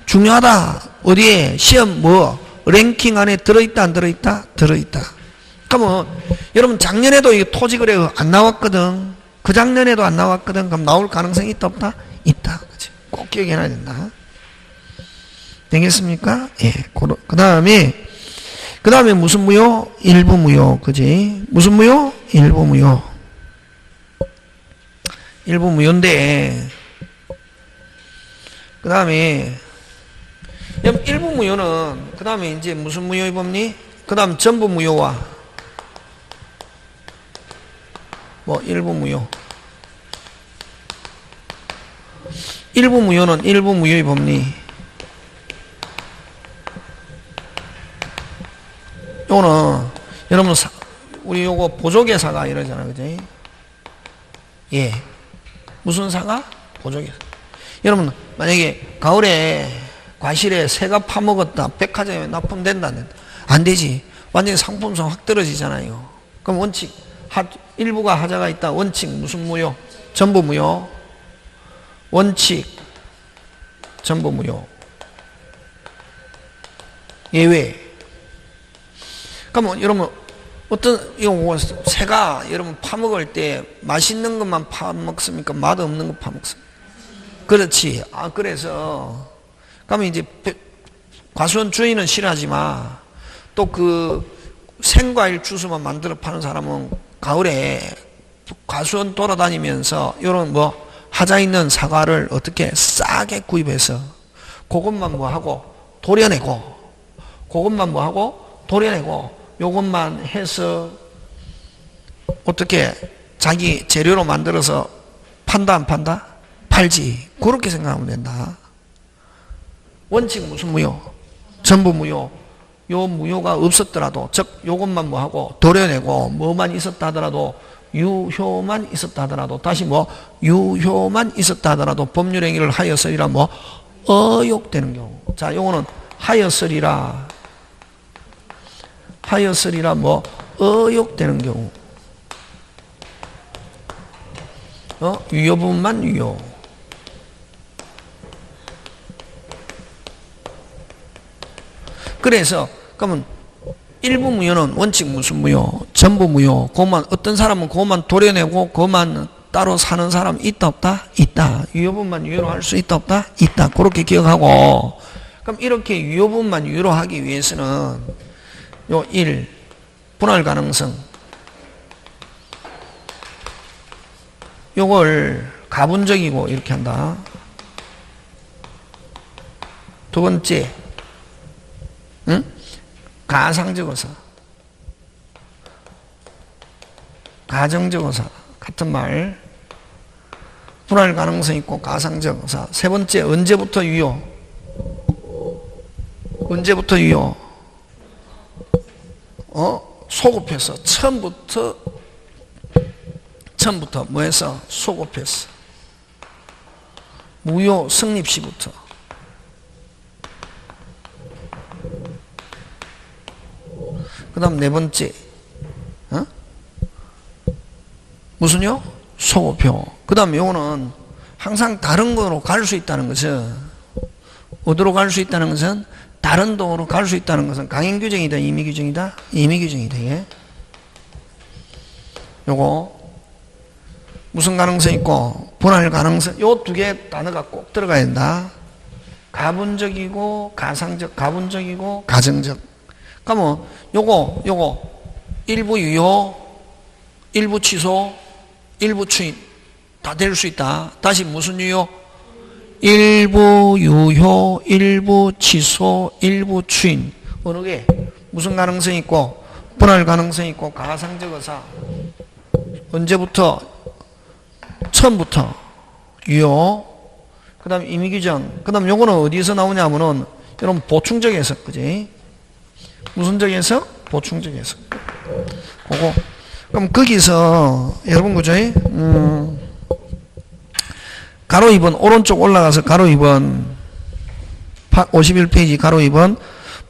중요하다. 어디에? 시험 뭐? 랭킹 안에 들어있다 안 들어있다? 들어있다. 그러면 여러분 작년에도 이게 토지거래 안 나왔거든. 그 작년에도 안 나왔거든. 그럼 나올 가능성이 있다 없다? 있다. 그치? 꼭 기억해놔야 된다. 되겠습니까? 예. 그 다음에 무슨 무효? 일부 무효. 그지? 무슨 무효? 일부 무효. 일부 무효인데, 그 다음에, 일부 무효는, 그 다음에 이제 무슨 무효 법니? 그 다음 전부 무효와, 뭐, 일부 무효. 일부 무효는 일부 무효의 법리. 요거는, 여러분, 우리 요거 보조개사가 이러잖아, 그지? 예. 무슨 사과? 보조개. 여러분, 만약에 가을에 과실에 새가 파먹었다. 백화점에 납품된다. 안 되지. 완전히 상품성 확 떨어지잖아요. 그럼 원칙, 일부가 하자가 있다. 원칙, 무슨 무효? 전부 무효. 원칙, 전부 무효. 예외. 그러면 여러분, 새가 여러분 파먹을 때 맛있는 것만 파먹습니까? 맛없는 것 파먹습니까? 그렇지. 그래서, 그러면 이제 과수원 주인은 싫어하지만 또 그 생과일 주스만 만들어 파는 사람은 가을에 과수원 돌아다니면서 이런 뭐 하자 있는 사과를 어떻게 싸게 구입해서 그것만 뭐 하고 도려내고 그것만 뭐 하고 도려내고 요것만 해서 어떻게 자기 재료로 만들어서 판다 안 판다? 팔지. 그렇게 생각하면 된다. 원칙 무슨 무효? 전부 무효. 요 무효가 없었더라도 즉 요것만 뭐 하고 도려내고 뭐만 있었다 하더라도 유효만 있었다 하더라도 다시 뭐 유효만 있었다 하더라도 법률행위를 하였으리라 뭐 어욕되는 경우. 자, 요거는 하였으리라 뭐 어욕되는 경우. 유효 부분만 유효. 그래서 그러면 일부 무효는 원칙 무슨 무효? 전부 무효. 그것만 어떤 사람은 그것만 도려내고 그것만 따로 사는 사람 있다 없다? 있다. 유효 부분만 유효로 할 수 있다 없다? 있다. 그렇게 기억하고 그럼 이렇게 유효 부분만 유효로 하기 위해서는 요 1. 분할 가능성 요걸 가분적이고 이렇게 한다. 두 번째, 응? 가상적어사, 가정적어사 같은 말. 분할 가능성 있고 가상적어사. 세 번째, 언제부터 유효? 언제부터 유효? 소급해서 처음부터 뭐해서 소급해서 무효 성립시부터. 그 다음 네 번째, 무슨요? 소급효. 그 다음 요거는 항상 다른 거로 갈 수 있다는 것은, 어디로 갈 수 있다는 것은, 다른 도로 갈 수 있다는 것은 강행 규정이다, 임의 규정이다? 임의 규정이다. 예. 요거 무슨 가능성 있고 분할 가능성, 요 두 개 단어가 꼭 들어가야 된다. 가분적이고 가상적, 가분적이고 가정적. 그러면 요거 일부 유효, 일부 취소, 일부 추인 다 될 수 있다. 다시 무슨 유효? 일부 유효, 일부 취소, 일부 추인. 어느 게 무슨 가능성 있고 분할 가능성 있고 가상적 의사. 언제부터? 처음부터 유효. 그 다음 임의규정. 그 다음 요거는 어디서 나오냐면은 여러분 보충적 해석, 그지? 무슨 적 해석? 보충적 해석. 그거. 그럼 거기서 여러분 그죠? 가로 2번 오른쪽 올라가서 가로 2번 51페이지 가로 2번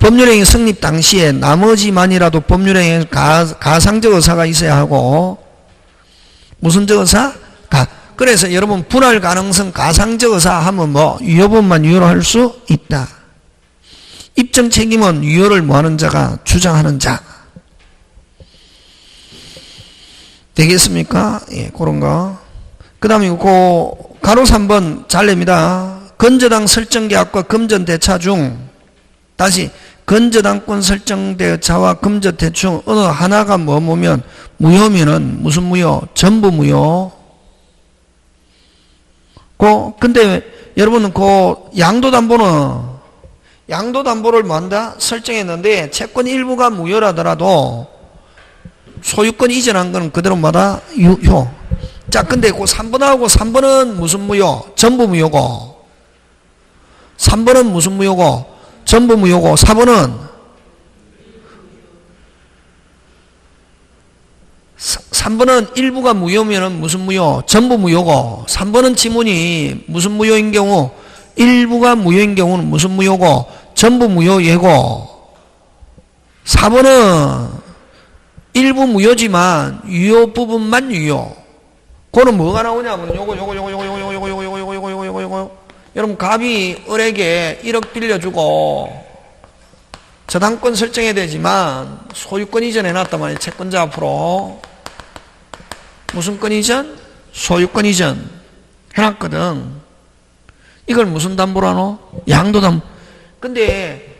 법률행위 성립 당시에 나머지만이라도 법률행위 가상적 의사가 있어야 하고 무슨적 의사? 그래서 여러분 분할 가능성 가상적 의사 하면 뭐 유효범만 유효로 할 수 있다. 입증 책임은 유효를 뭐하는 자가 주장하는 자. 되겠습니까? 예, 그런 거. 그 다음에 가로 3번 잘 냅니다. 건저당 설정계약과 금전대차 중 다시 건저당권 설정대차와 금전대차 중 어느 하나가 뭐면 무효면은 무슨 무효? 전부 무효. 근데 여러분은 양도담보를 뭐한다? 설정했는데 채권 일부가 무효라더라도 소유권 이전한 거는 그대로 뭐다? 유효. 자, 근데 3번은 무슨 무효? 전부 무효고. 3번은 무슨 무효고? 전부 무효고. 3번은 일부가 무효면은 무슨 무효? 전부 무효고. 3번은 지문이 무슨 무효인 경우? 일부가 무효인 경우는 무슨 무효고? 전부 무효예고. 4번은 일부 무효지만 유효 부분만 유효. 그거는 뭐가 나오냐면 요거 여러분 갑이 을에게 1억 빌려주고 저당권 설정해야 되지만 소유권 이전해 놨단 말이에요. 채권자 앞으로 무슨 권 이전? 소유권 이전 해놨거든. 이걸 무슨 담보로 하노? 양도담보. 근데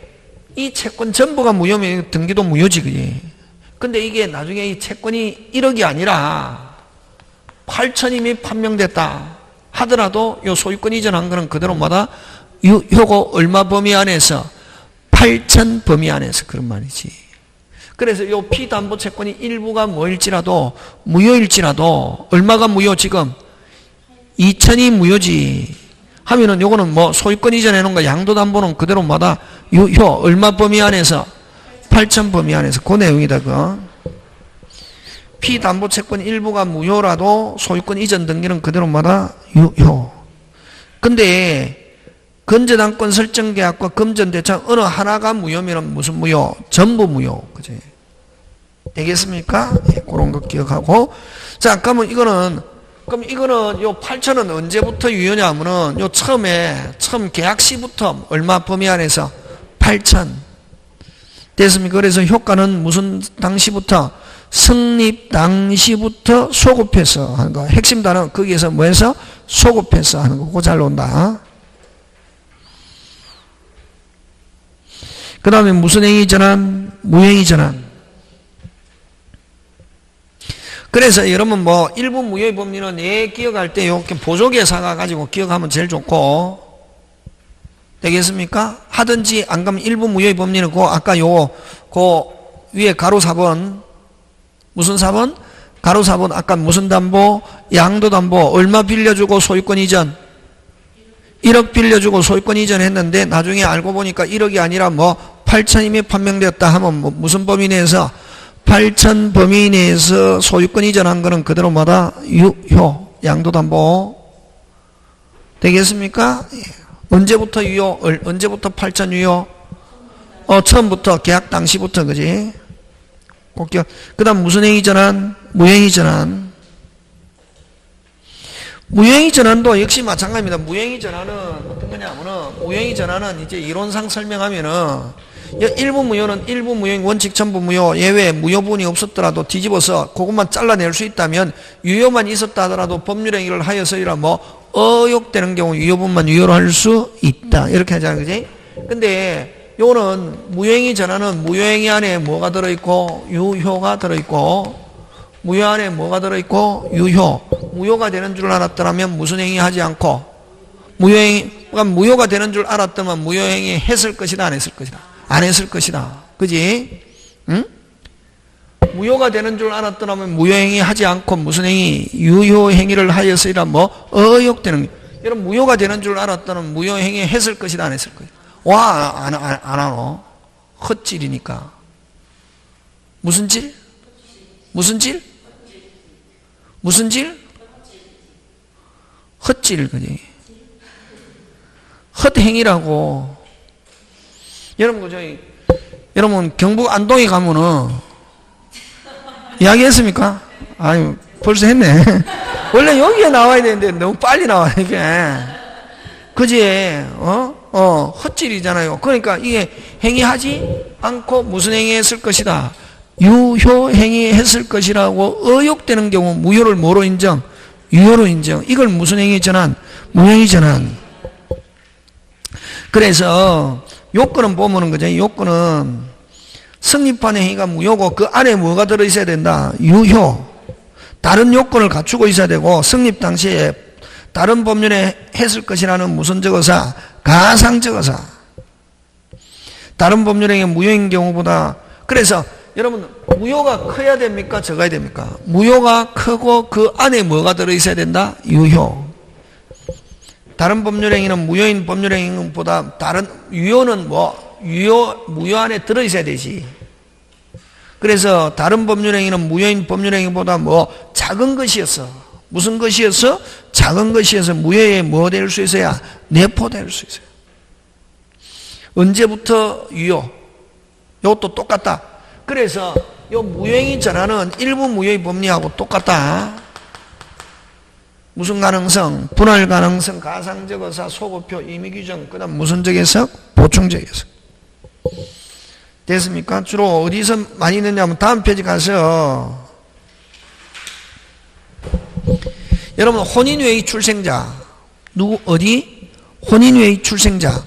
이 채권 전부가 무효면 등기도 무효지, 그지? 근데 이게 나중에 이 채권이 1억이 아니라 8천이미 판명됐다 하더라도 요 소유권 이전한 거는 그대로 마다 유효고 얼마 범위 안에서 8천 범위 안에서 그런 말이지. 그래서 요 피담보 채권이 일부가 뭐일지라도 무효일지라도 얼마가 무효 지금 2천이 무효지 하면은 요거는 뭐 소유권 이전해 놓은 거 양도담보는 그대로 마다 유효 얼마 범위 안에서 8천 범위 안에서 그 내용이다. 피담보채권 일부가 무효라도 소유권 이전 등기는 그대로마다 유효. 근데 건저당권 설정계약과 금전대차 어느 하나가 무효면 무슨 무효? 전부 무효. 그지? 되겠습니까? 예, 그런 거 기억하고. 자, 그러면 이거는 요 8천은 언제부터 유효냐 하면은 요 처음 계약 시부터 얼마 범위 안에서 8천. 됐습니까? 그래서 효과는 무슨 당시부터? 성립 당시부터 소급해서 하는 거. 핵심 단어 거기에서 뭐해서? 소급해서 하는 거. 그거 잘 논다. 그 다음에 무슨 행위 전환? 무행위 전환. 그래서 여러분 뭐 일부 무효의 법리는 기억할 때 이렇게 보조계사가 가지고 기억하면 제일 좋고 되겠습니까? 하든지 안 가면 일부 무효의 법리는 아까 그 위에 가로 4번 무슨 4번? 가로 4번 아까 무슨 담보? 양도담보. 얼마 빌려주고 소유권 이전? 1억 빌려주고 소유권 이전 했는데 나중에 알고 보니까 1억이 아니라 8천이면 판명되었다 하면 무슨 범위 내에서 8천 범위 내에서 소유권 이전한 거는 그대로 유효 양도담보 되겠습니까? 언제부터 유효? 언제부터 8천 유효? 처음부터 계약 당시부터 그지? 그 다음 무슨 행위 전환? 무효행위 전환. 무효행위 전환도 역시 마찬가지입니다. 무효행위 전환은 어떤 거냐면은 무효행위 전환은 이제 이론상 설명하면은 일부 무효는 일부 무효행 원칙 전부 무효 예외 무효분이 없었더라도 뒤집어서 그것만 잘라낼 수 있다면 유효만 있었다 하더라도 법률행위를 하여서이라 어욕되는 경우 유효분만 유효로 할 수 있다 이렇게 하잖아요. 그지? 근데 요거는 무효행위 전환은 무효행위 안에 뭐가 들어있고 유효가 들어있고 무효 안에 뭐가 들어있고 유효 무효가 되는 줄 알았더라면 무슨 행위 하지 않고 그러니까 무효가 되는 줄 알았더만 무효행위 했을 것이다 안 했을 것이다 안 했을 것이다 그지? 응? 무효가 되는 줄 알았더라면 무효행위 하지 않고 무슨 행위 유효행위를 하였으리라 어욕되는 여러분 무효가 되는 줄 알았더라면 무효행위 했을 것이다 안 했을 것이다 와 안 하노 헛질이니까 무슨 질? 무슨 질? 무슨 질? 헛질 그지? 헛행위라고 여러분 여러분 경북 안동에 가면은 이야기했습니까? 아유 벌써 했네 원래 여기에 나와야 되는데 너무 빨리 나와 이게 그지? 헛질이잖아요. 그러니까 이게 행위하지 않고 무슨 행위했을 것이다. 유효 행위했을 것이라고 의혹되는 경우 무효를 뭐로 인정? 유효로 인정. 이걸 무슨 행위 전환? 무효행위 전환. 그래서 요건은 보면은 그죠? 요건은 성립한 행위가 무효고 그 안에 뭐가 들어있어야 된다? 유효. 다른 요건을 갖추고 있어야 되고 성립 당시에 다른 법률에 했을 것이라는 무슨 적어사? 가상 적어사. 다른 법률행위 무효인 경우보다 그래서 여러분 무효가 커야 됩니까? 적어야 됩니까? 무효가 크고 그 안에 뭐가 들어있어야 된다? 유효. 다른 법률행위는 무효인 법률행위보다 다른 유효는 무효 안에 들어있어야 되지. 그래서 다른 법률행위는 무효인 법률행위보다 작은 것이었어. 무슨 것이었어? 작은 것이어서 무효에 뭐 될 수 있어야? 내포될 수 있어요. 언제부터 유효? 이것도 똑같다. 그래서 요 무효행위 전환은 일부 무효의 법리하고 똑같다. 무슨 가능성? 분할 가능성, 가상적 의사, 소급표, 임의규정, 그 다음 무슨적 해석? 보충적 해석. 됐습니까? 주로 어디서 많이 넣냐면 다음 페이지 가서 여러분 혼인외의 출생자 누구 어디? 혼인외의 출생자.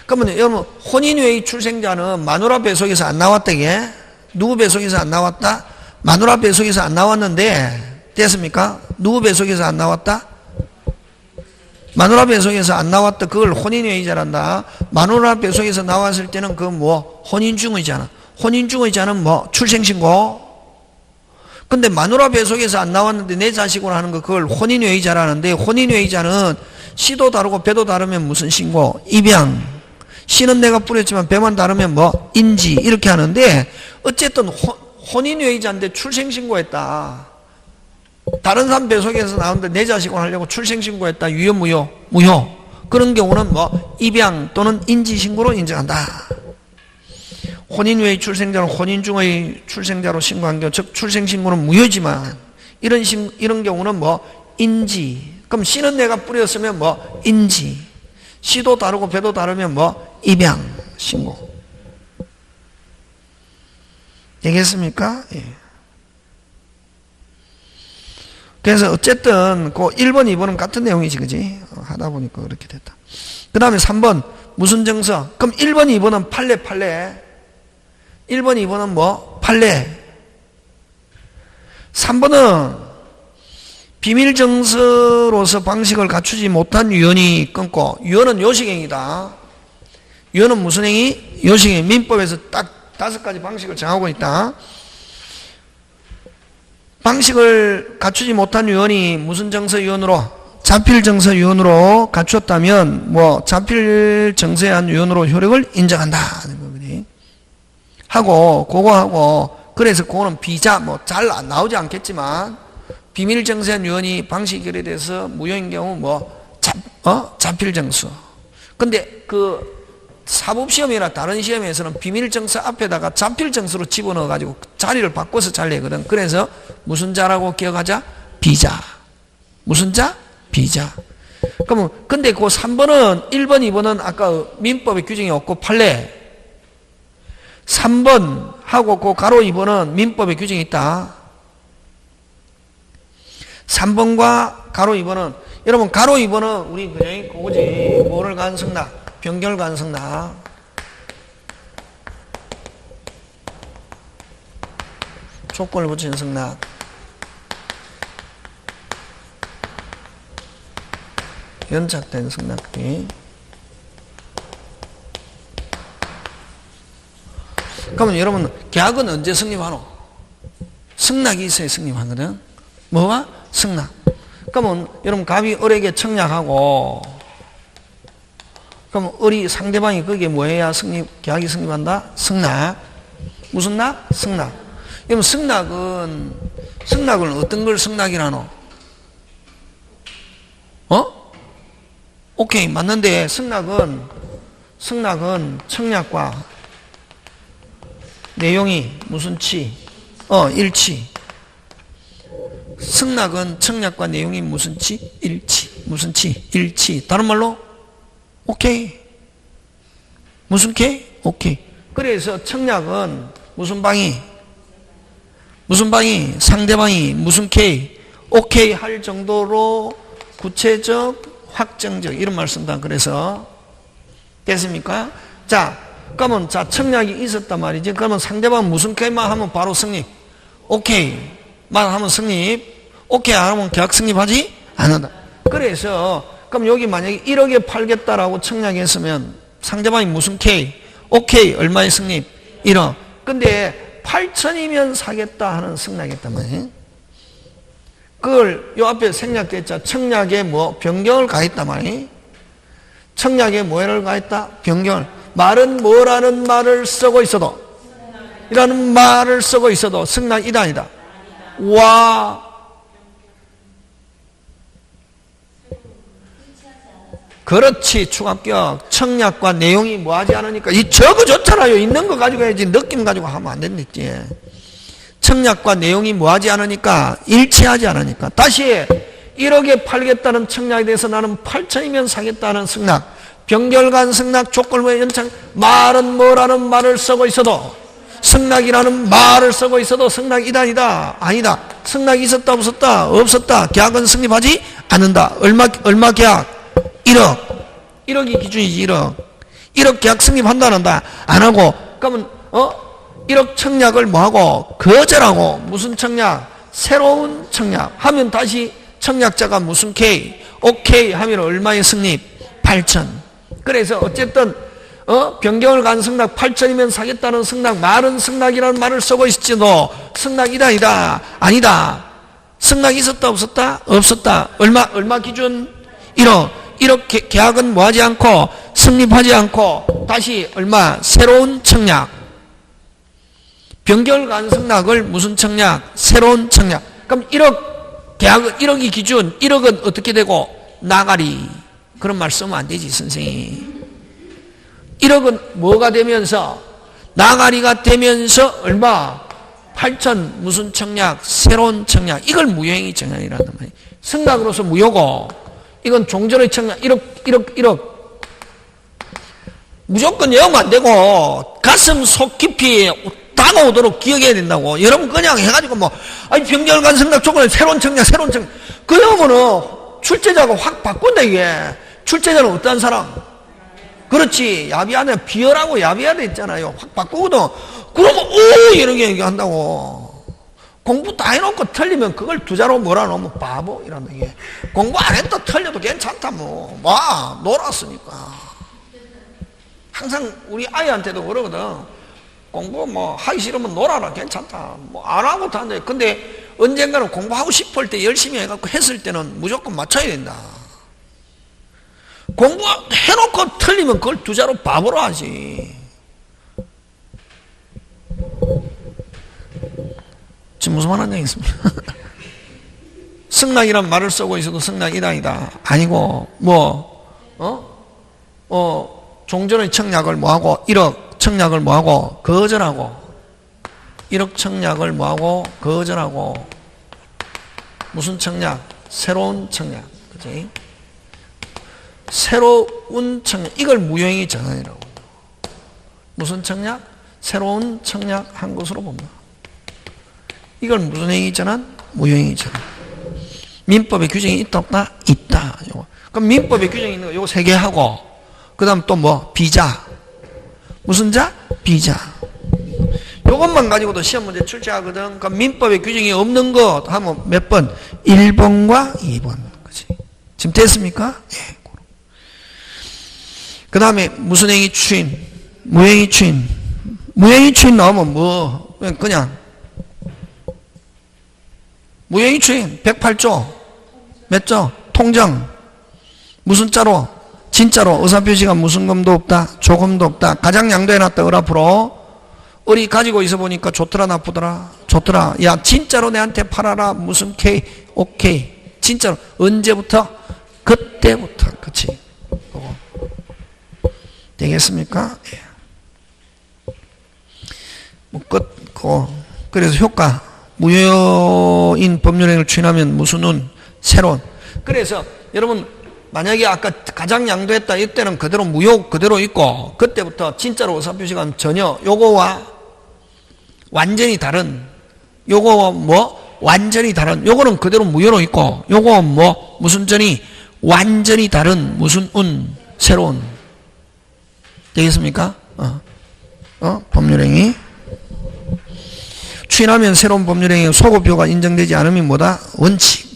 그러면 여러분 혼인외의 출생자는 마누라 배속에서 안 나왔다 이게? 누구 배속에서 안 나왔다? 마누라 배속에서 안 나왔는데 됐습니까? 누구 배속에서 안 나왔다? 마누라 배속에서 안 나왔다. 그걸 혼인외의자란다. 마누라 배속에서 나왔을 때는 그 혼인중의자는 혼인중의자는 출생신고. 근데 마누라 배속에서 안 나왔는데 내 자식으로 하는 거 그걸 혼인외의자라는데 혼인외의자는 씨도 다르고 배도 다르면 무슨 신고? 입양. 씨는 내가 뿌렸지만 배만 다르면 인지 이렇게 하는데 어쨌든 혼인외의자인데 출생신고했다. 다른 사람 배속에서 나오는데 내 자식으로 하려고 출생신고했다. 유효 무효? 무효. 그런 경우는 입양 또는 인지신고로 인정한다. 혼인외의 출생자는 혼인중의 출생자로 신고한 경우 즉 출생신고는 무효지만 이런 경우는 인지. 그럼 씨는 내가 뿌렸으면 인지. 씨도 다르고 배도 다르면 입양 신고. 되겠습니까? 예. 그래서 어쨌든 그 1번, 2번은 같은 내용이지 그지? 하다 보니까 그렇게 됐다. 그 다음에 3번 무슨 정서? 그럼 1번, 2번은 판례. 1번, 2번은 판례. 3번은 비밀정서로서 방식을 갖추지 못한 유언이 끊고 유언은 요식행위다. 유언은 무슨 행위? 요식행위. 민법에서 딱 5가지 방식을 정하고 있다. 방식을 갖추지 못한 유언이 무슨 정서 유언으로? 자필 정서 유언으로 갖추었다면 자필 정서에 한 유언으로 효력을 인정한다 하고, 그거하고, 그래서 그거는 비자 잘 나오지 않겠지만 비밀 정서한 유언이 방식 결의돼서 무효인 경우 자필 정서. 근데 그 사법시험이나 다른 시험에서는 비밀 정서 앞에다가 자필 정서로 집어넣어 가지고 자리를 바꿔서 잘 내거든. 그래서 무슨 자라고 기억하자? 비자. 무슨 자? 비자. 그러면 근데 그 3번은 1번, 2번은 아까 민법에 규정이 없고 판례. 3번하고 그 가로 2번은 민법에 규정이 있다. 3번과 가로 2번은 여러분 가로 2번은 우리 그냥 그거지. 뭐를 간 승낙? 병결 간 승낙. 조건을 붙이는 승낙. 연착된 승낙비. 그러면 여러분 계약은 언제 성립하노? 승낙이 있어야 성립하거든. 뭐가? 승낙. 그러면 여러분 갑이 을에게 청약하고 그럼 을이 상대방이 거기에 뭐 해야 계약이 성립한다? 승낙. 무슨 낙? 승낙. 그럼 승낙은 어떤 걸 승낙이라노? 오케이 맞는데 승낙은 청약과 내용이 무슨 치? 일치. 승낙은 청약과 내용이 무슨 치? 일치. 무슨 치? 일치. 다른 말로 오케이. 무슨 K? 오케이. 그래서 청약은 무슨 방이? 상대방이 무슨 K? 오케이 할 정도로 구체적, 확정적 이런 말 쓴다. 그래서 됐습니까? 자, 그러면 청약이 있었단 말이지. 그러면 상대방 무슨 K만 하면 바로 성립. 오케이만 하면 성립. 오케이 안 하면 계약 성립하지? 안 한다. 그래서 그럼 여기 만약에 1억에 팔겠다라고 청약했으면 상대방이 무슨 K? 오케이 얼마에 성립? 1억. 근데 8천이면 사겠다 하는 승낙했단 말이에요. 그걸 요 앞에 생략됐자 청약에 변경을 가했단 말이에요. 청약에 뭐를 가했다? 변경을. 말은 뭐라는 말을 쓰고 있어도 이라는 말을 쓰고 있어도 승낙이다 아니다. 와. 그렇지. 충합격. 청약과 내용이 뭐하지 않으니까 이 적어줬잖아요. 있는 거 가지고 해야지 느낌 가지고 하면 안 된댔지. 청약과 내용이 뭐하지 않으니까 일치하지 않으니까. 다시 1억에 팔겠다는 청약에 대해서 나는 8천이면 사겠다는 승낙. 병결간 승낙 조건부의 연장. 말은 뭐라는 말을 쓰고 있어도 승낙이라는 말을 쓰고 있어도 승낙이다 아니다. 아니다. 승낙이 있었다 없었다? 없었다. 계약은 성립하지 않는다. 얼마 계약? 1억. 1억이 기준이지. 1억 계약 성립한다 안 한다? 안 하고. 그러면 1억 청약을 뭐하고? 거절하고. 무슨 청약? 새로운 청약 하면 다시 청약자가 무슨 K? 오케이 하면 얼마의 성립? 8천. 그래서 어쨌든 변경을 간 승낙 8천이면 사겠다는 승낙. 말은 승낙이라는 말을 쓰고 있을지도 승낙이다 아니다? 아니다. 승낙이 있었다 없었다? 없었다. 얼마 기준? 1억. 1억 계약은 뭐하지 않고 성립하지 않고 다시 얼마? 새로운 청약. 변결 간 승낙을 무슨 청약? 새로운 청약. 그럼 1억 계약은 1억이 기준. 1억은 어떻게 되고? 나가리. 그런 말 쓰면 안 되지 선생님. 1억은 뭐가 되면서? 나가리가 되면서 얼마? 8천 무슨 청약? 새로운 청약. 이걸 무효행위 청약이라는 말이에요. 승낙으로서 무효고 이건 종전의 청약. 1억 무조건 외우면 안 되고 가슴 속 깊이 다가오도록 기억해야 된다고. 여러분 그냥 해가지고 병결간 승낙 조건에 새로운 청약. 그러면은 출제자가 확 바꾼다 이게. 출제자는 어떤 사람? 그렇지. 야비하네. 비열하고 야비하다 했잖아요. 확 바꾸거든. 그러고 이렇게 얘기한다고. 공부 다 해놓고 틀리면 그걸 두자로 몰아놓으면 바보 이란 얘기. 공부 안 했다 틀려도 괜찮다 놀았으니까. 항상 우리 아이한테도 그러거든. 공부 뭐 하기 싫으면 놀아라. 괜찮다. 뭐 안 하고 다 한다. 근데 언젠가는 공부하고 싶을 때 열심히 해갖고 했을 때는 무조건 맞춰야 된다. 공부해놓고 틀리면 그걸 두자로 바보로 하지. 지금 무슨 말 하는 얘기겠습니까? 승낙이란 말을 쓰고 있어도 승낙이다이다. 아니고, 종전의 청약을 뭐하고, 1억 청약을 뭐하고, 거절하고, 1억 청약을 뭐하고, 거절하고, 무슨 청약? 새로운 청약. 그치? 새로운 청약. 이걸 무효행위 전환이라고. 무슨 청약? 새로운 청약 한 것으로 봅니다. 이걸 무슨 행위 전환? 무효행위 전환. 민법에 규정이 있다 없다? 있다. 요거. 그럼 민법에 규정이 있는 거 요거 3개 하고 그 다음 또 뭐? 비자. 무슨 자? 비자. 요것만 가지고도 시험 문제 출제하거든. 그럼 민법에 규정이 없는 거 하면 몇 번? 1번과 2번. 그치? 지금 됐습니까? 예. 그 다음에 무슨 행위 추인? 무행위 추인. 무행위 추인 나오면 뭐? 그냥 무행위 추인 108조 몇 조? 통정. 무슨 자로? 진짜로. 의사표시가 무슨 검도 없다? 조금도 없다. 가장 양도해놨다. 을 앞으로. 을이 가지고 있어 보니까 좋더라 나쁘더라? 좋더라. 야 진짜로 내한테 팔아라. 무슨 K? 오케이. 진짜로. 언제부터? 그때부터. 그치? 되겠습니까? 예. 뭐 그래서 효과. 무효인 법률행위를 추인하면 무슨 운? 새로운. 그래서 여러분 만약에 아까 가장 양도했다 이때는 그대로 무효 그대로 있고 그때부터 진짜로 의사표시가 전혀 요거와 완전히 다른 요거 뭐 완전히 다른 요거는 그대로 무효로 있고 요거 뭐 무슨 전이 완전히 다른 무슨 운 새로운. 되겠습니까? 법률행위. 추인하면 새로운 법률행위 소급효가 인정되지 않음이 뭐다? 원칙.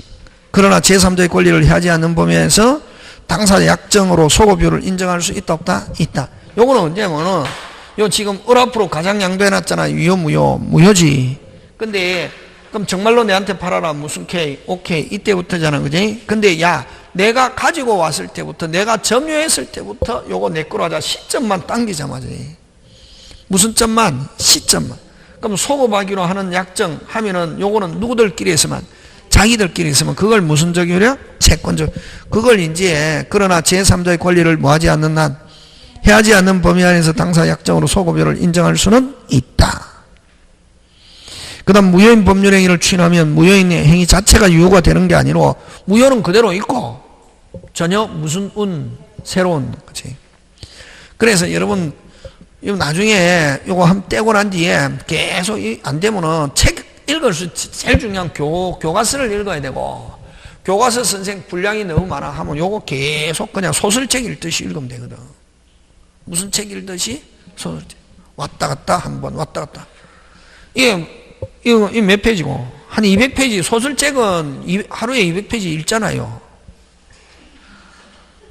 그러나 제3자의 권리를 해하지 않는 범위에서 당사 약정으로 소급효를 인정할 수 있다 없다? 있다. 요거는 언제면은 요 지금 을 앞으로 가장 양도해놨잖아. 유효 무효지. 근데 그럼 정말로 내한테 팔아라. 무슨 K? 오케이. 이때부터잖아. 그지? 근데 야 내가 가지고 왔을 때부터 내가 점유했을 때부터 요거 내 거로 하자. 시점만 당기자마자. 무슨 점만? 시점만. 그럼 소급하기로 하는 약정 하면은 요거는 누구들끼리 했으면 자기들끼리 있으면 그걸 무슨 적용이냐? 채권적. 그걸 이제 그러나 제3자의 권리를 뭐하지 않는 한 해하지 않는 범위 안에서 당사 약정으로 소급효를 인정할 수는 있다. 그 다음 무효인 법률행위를 추인하면 무효인 행위 자체가 유효가 되는 게 아니고 무효는 그대로 있고 전혀 무슨 운 새로운 거지. 그래서 여러분 이거 나중에 요거 한번 떼고 난 뒤에 계속 안 되면은 책 읽을 수 제일 중요한 교과서를 읽어야 되고 교과서 선생 분량이 너무 많아 하면 요거 계속 그냥 소설책 읽듯이 읽으면 되거든. 무슨 책 읽듯이? 소설책. 왔다 갔다 한 번 왔다 갔다. 이거 몇 페이지고? 한 200페이지. 소설책은 하루에 200페이지 읽잖아요.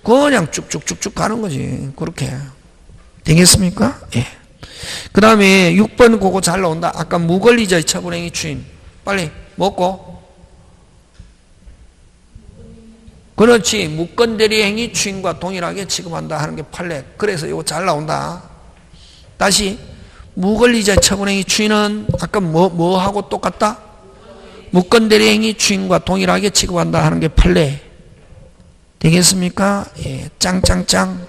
그냥 쭉쭉쭉쭉 가는 거지. 그렇게. 되겠습니까? 예. 그 다음에 6번 그거 잘 나온다. 아까 무권리자의 처분행위 추인. 빨리 먹고. 그렇지. 무권대리행위 추인과 동일하게 취급한다 하는 게 판례. 그래서 이거 잘 나온다. 다시 무권리자의 처분행위 추인은 아까 뭐하고 똑같다? 무권대리행위 추인과 동일하게 취급한다 하는 게 판례. 되겠습니까? 예. 짱짱짱.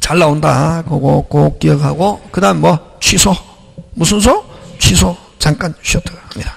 잘 나온다. 그거 꼭 기억하고. 그 다음 뭐? 취소. 무슨 소? 취소. 잠깐 쉬었다 합니다.